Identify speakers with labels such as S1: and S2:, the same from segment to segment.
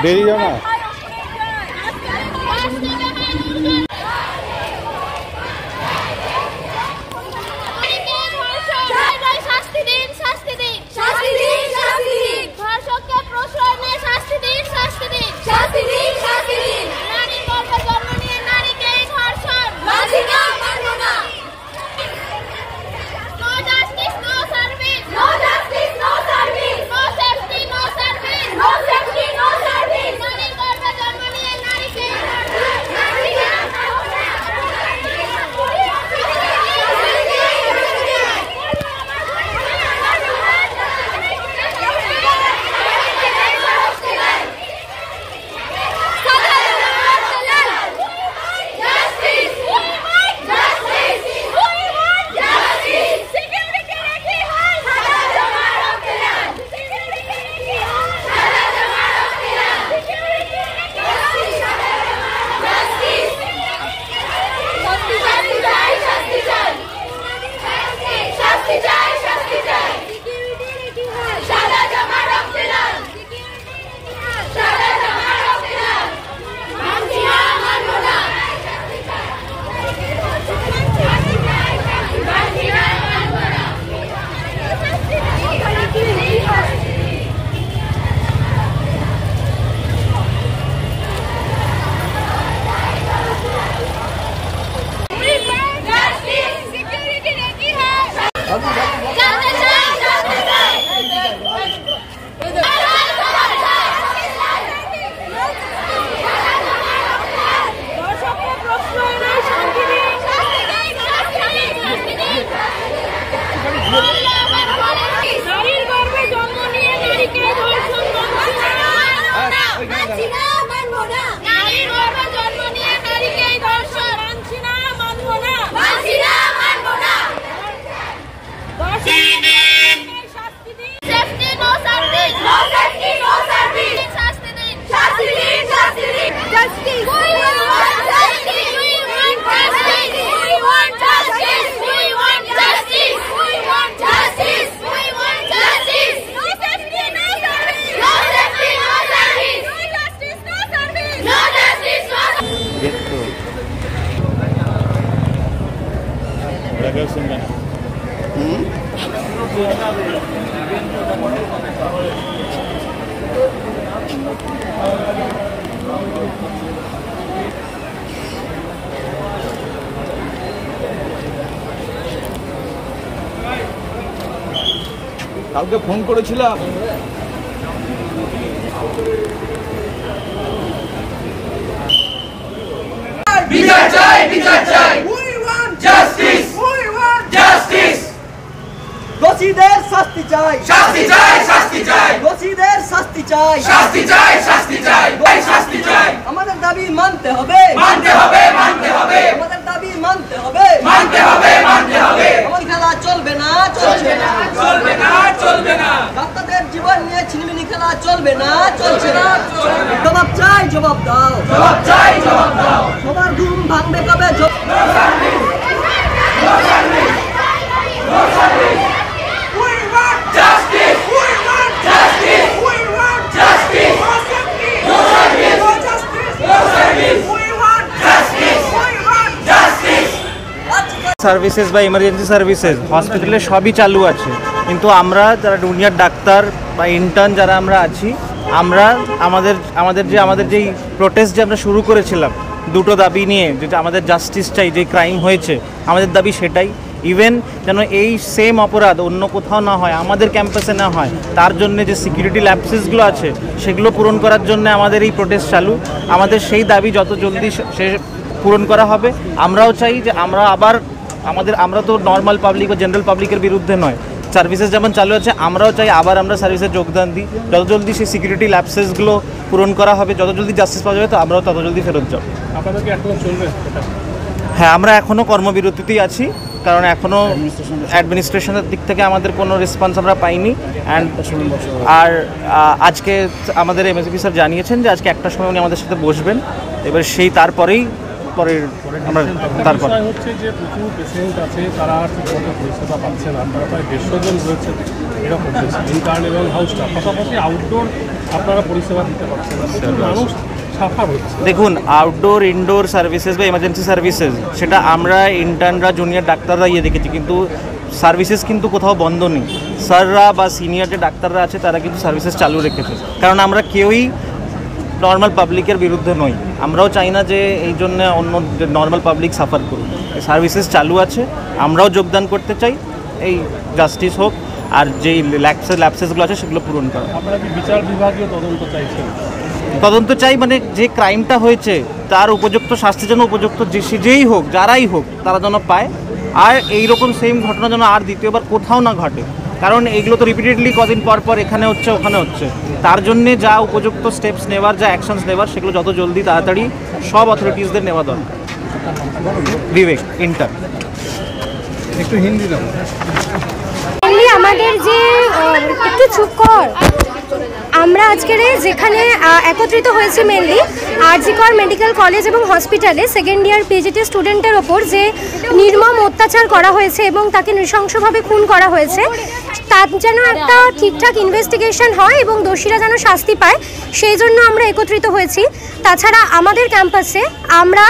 S1: দেরি যাও না।
S2: নারীর গর্ভে জন্ম নিয়ে নারীকে ধর্ষণ মানছি না, মানবো না। কালকে ফোন করেছিলাম।
S3: বিচার চাই, বিচার চাই। We want justice. We want justice.
S4: দোষীদের শাস্তি চাই,
S3: শাস্তি চাই, শাস্তি চাই।
S4: দোষীদের শাস্তি চাই,
S3: শাস্তি চাই, শাস্তি চাই। ভাই শাস্তি চাই।
S4: আমাদের দাবি মানতে হবে,
S3: মানতে হবে, মানতে হবে।
S4: আমাদের দাবি মানতে হবে,
S3: মানতে হবে, মানতে হবে।
S4: এমন খেলা চলবে না, চলবে না,
S3: চলবে না, চলবে না।
S4: ডাক্তারদের জীবন নিয়ে ছিনিমিনি খেলা চলবে না, চলছে না। জবাব চাই, জবাব দাও,
S3: জবাব চাই, জবাব দাও।
S4: সবার ঘুম ভাঙবে কবে?
S3: We want justice. We want justice. We want justice. No service. No justice. No service. We want justice. We want justice.
S5: Services বা ইমার্জেন্সি সার্ভিসেস হসপিটালে সবই চালু আছে, কিন্তু আমরা যারা জুনিয়র ডাক্তার বা ইন্টার্ন যারা আমরা আছি, আমরা আমাদের যেই প্রোটেস্ট যে আমরা শুরু করেছিলাম দুটো দাবি নিয়ে, যেটা আমাদের জাস্টিস চাই, যে ক্রাইম হয়েছে আমাদের দাবি সেটাই। ইভেন যেন এই সেম অপরাধ অন্য কোথাও না হয়, আমাদের ক্যাম্পাসে না হয়, তার জন্য যে সিকিউরিটি ল্যাপসেসগুলো আছে সেগুলো পূরণ করার জন্য আমাদের এই প্রোটেস্ট চালু। আমাদের সেই দাবি যত জলদি সে পূরণ করা হবে। আমরাও চাই যে আমরা তো নর্মাল পাবলিক বা জেনারেল পাবলিকের বিরুদ্ধে নয়, সার্ভিসেস যেমন চালু আছে আমরাও চাই আবার আমরা সার্ভিসে যোগদান দিই। যত জলদি সেই সিকিউরিটি ল্যাপসেসগুলো পূরণ করা হবে, যত জলদি জাস্টিস পাওয়া যাবে, তো আমরাও তত জলদি ফেরত যাব।
S1: আপনাদেরকে এখনো চলবে?
S5: হ্যাঁ, আমরা এখনও কর্মবিরতিতেই আছি, কারণ এখনও অ্যাডমিনিস্ট্রেশনের দিক থেকে আমাদের কোনো রেসপন্স আমরা পাইনি। আর আজকে আমাদের এমএসপি স্যার জানিয়েছেন যে আজকে একটার সময় উনি আমাদের সাথে বসবেন, এবার সেই তারপরেই আমরা তারপর
S1: হচ্ছে যে প্রচুর পেশেন্ট আছে, তারা ঠিকমতো পরিষেবা পাচ্ছে না, তারা প্রায় 150 জন রয়েছে এরকম ইন্টার্ন এবং হাউসটা, পাশাপাশি আউটডোর আপনারা পরিষেবা দিতে পারছেন না, মানুষ সাফার হচ্ছে।
S5: দেখুন, আউটডোর ইনডোর সার্ভিসেস বা এমার্জেন্সি সার্ভিসেস সেটা আমরা ইন্টার্নরা জুনিয়র ডাক্তাররা দেখেছি, কিন্তু সার্ভিসেস কিন্তু কোথাও বন্ধ নেই। স্যাররা বা সিনিয়র যে ডাক্তাররা আছে তারা কিন্তু সার্ভিসেস চালু রেখেছে, কারণ আমরা কেউই নর্মাল পাবলিকের বিরুদ্ধে নই। আমরাও চাই না যে এই জন্য অন্য নর্মাল পাবলিক সাফার করুক। সার্ভিসেস চালু আছে, আমরাও যোগদান করতে চাই, এই জাস্টিস হোক আর যেই ল্যাপসেসগুলো আছে সেগুলো পূরণ করা।
S1: আপনারা কি বিচার বিভাগীয় তদন্ত চাইছেন?
S5: তদন্ত চাই, মানে যে ক্রাইমটা হয়েছে তার উপযুক্ত শাস্তি যেন উপযুক্ত যেই হোক, যারাই হোক, তারা যেন পায়। আর এইরকম সেম ঘটনা যেন আর দ্বিতীয়বার কোথাও না ঘটে, কারণ এগুলো তো রিপিটেডলি কদিন পর পর এখানে হচ্ছে ওখানে হচ্ছে। তার জন্যে যা উপযুক্ত স্টেপস নেওয়ার, যা অ্যাকশনস নেওয়ার, সেগুলো যত জলদি তাড়াতাড়ি সব অথরিটিসদের নেওয়া দরকার। বিবেক, ইন্টার্ন।
S1: একটু হিন্দি দাও।
S6: আমাদের যে একটু চুপ কর, আমরা আজকের যেখানে একত্রিত হয়েছি মেনলি আরজি কর মেডিকেল কলেজ এবং হসপিটালে সেকেন্ড ইয়ার পিজিটি স্টুডেন্টের ওপর যে নির্মম অত্যাচার করা হয়েছে এবং তাকে নৃশংসভাবে খুন করা হয়েছে, তার যেন একটা ঠিকঠাক ইনভেস্টিগেশন হয় এবং দোষীরা যেন শাস্তি পায়, সেই জন্য আমরা একত্রিত হয়েছি। তাছাড়া আমাদের ক্যাম্পাসে আমরা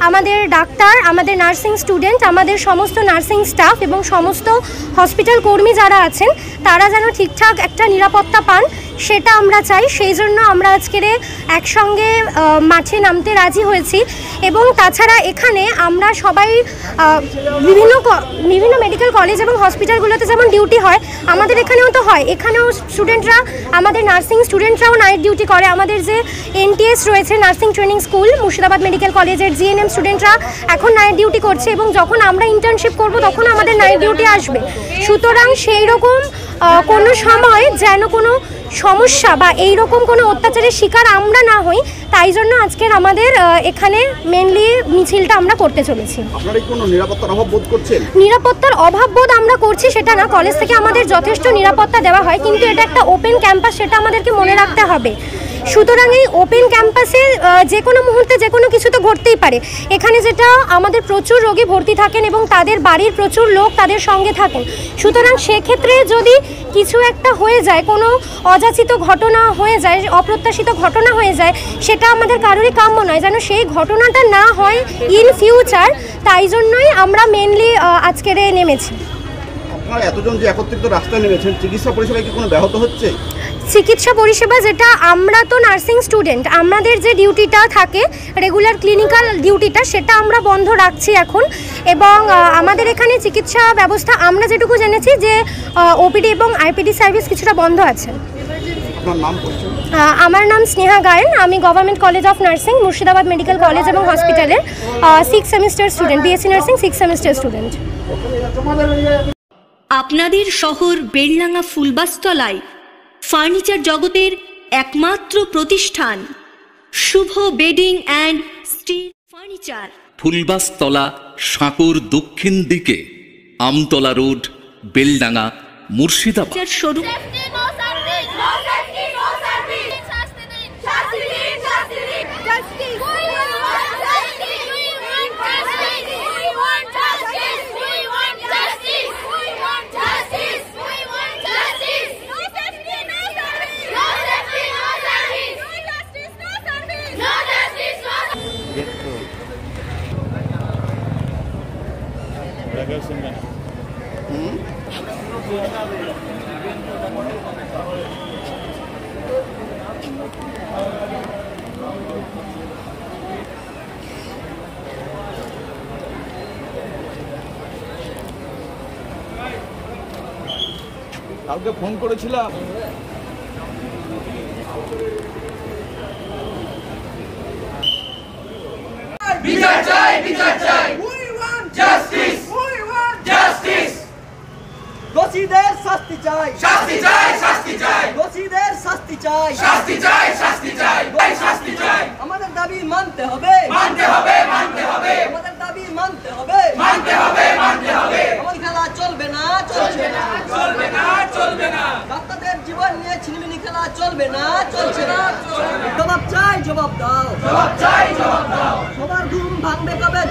S6: আমাদের ডাক্তার, আমাদের নার্সিং স্টুডেন্ট, আমাদের সমস্ত নার্সিং স্টাফ এবং সমস্ত হসপিটাল কর্মী যারা আছেন তারা যেন ঠিকঠাক একটা নিরাপত্তা পান, সেটা আমরা চাই। সেই জন্য আমরা আজকের একসঙ্গে মাঠে নামতে রাজি হয়েছি। এবং তাছাড়া এখানে আমরা সবাই বিভিন্ন মেডিকেল কলেজ এবং হসপিটালগুলোতে যেমন ডিউটি হয়, আমাদের এখানেও তো হয়। এখানেও স্টুডেন্টরা, আমাদের নার্সিং স্টুডেন্টরাও নাইট ডিউটি করে। আমাদের যে এনটিএস রয়েছে, nursing training school, Murshidabad medical কলেজের জিএনএম স্টুডেন্টরা এখন নাইট ডিউটি করছে এবং যখন আমরা ইন্টার্নশিপ করব তখন আমাদের নাইট ডিউটি আসবে। সুতরাং সেই রকম কোনো সময় যেন কোনো সমস্যা বা এই রকম কোনো অত্যাচারের শিকার আমরা না হই, তাই জন্য আজকের আমাদের এখানে মেনলি মিছিলটা আমরা করতে চলেছি।
S2: আপনারা কি কোনো নিরাপত্তার অভাব বোধ করছেন?
S6: নিরাপত্তার অভাব বোধ আমরা করছি সেটা না, কলেজ থেকে আমাদের যথেষ্ট নিরাপত্তা দেওয়া হয়, কিন্তু এটা একটা ওপেন ক্যাম্পাস, সেটা আমাদেরকে মনে রাখতে হবে। সুতরাং এই ওপেন ক্যাম্পাসে যে কোনো মুহূর্তে যে কোনো কিছু তো ঘটতেই পারে। এখানে যেটা আমাদের প্রচুর রোগী ভর্তি থাকেন এবং তাদের বাড়ির প্রচুর লোক তাদের সঙ্গে থাকেন, সুতরাং সেক্ষেত্রে যদি কিছু একটা হয়ে যায়, কোনো অযাচিত ঘটনা হয়ে যায়, অপ্রত্যাশিত ঘটনা হয়ে যায়, সেটা আমাদের কারোরই কাম্য নয়, যেন সেই ঘটনাটা না হয় ইন ফিউচার। তাই জন্যই আমরা মেনলি আজকের নেমেছি।
S2: আপনারা এতজন যে একত্রিত রাস্তায় নেমেছেন, চিকিৎসা পরিষেবা কি কোনো ব্যাহত হচ্ছে?
S6: চিকিৎসা পরিষেবা যেটা, আমরা তো নার্সিং স্টুডেন্ট, আমাদের যে ডিউটিটা থাকে রেগুলার ক্লিনিক্যাল ডিউটিটা, সেটা আমরা বন্ধ রাখছি এখন। এবং আমাদের এখানে চিকিৎসা ব্যবস্থা আমরা যেটুকু জেনেছি যে ওপিডি এবং আইপিডি সার্ভিস কিছুটা বন্ধ আছে।
S2: আপনার নাম পরিচয়?
S6: আমার নাম স্নেহা গায়েন, আমি government college of nursing Murshidabad medical college এবং হসপিটালের 6 semester student, BSc nursing 6 semester student.
S7: আপনাদের শহর বেলডাঙ্গা ফুলবাসতলায় ফার্নিচার জগতের একমাত্র প্রতিষ্ঠান শুভ বেডিং অ্যান্ড স্টিল ফার্নিচার,
S8: ফুলবাসতলা, সাঁকোর দক্ষিণ দিকে, আমতলা রোড, বেলডাঙ্গা, মুর্শিদাবাদ।
S7: শোরুম।
S2: কালকে ফোন করেছিলাম।
S3: বিচার চাই, বিচার চাই। We want justice. We want justice.
S4: দোষীদের শাস্তি চাই,
S3: শাস্তি চাই, শাস্তি চাই।
S4: দোষীদের শাস্তি চাই,
S3: শাস্তি চাই, শাস্তি চাই। শাস্তি চাই।
S4: আমাদের দাবি মানতে হবে,
S3: মানতে হবে, মানতে হবে।
S4: আমাদের দাবি মানতে হবে,
S3: মানতে হবে, মানতে হবে।
S4: এমন খেলা চলবে না, চলছে না,
S3: চলবে না, চলবে না।
S4: ডাক্তারদের জীবন নিয়ে ছিনিমিনি খেলা চলবে না, চলছে না। জবাব চাই, জবাব দাও,
S3: জবাব চাই, জবাব দাও।
S4: সবার ঘুম ভাঙবে কবে?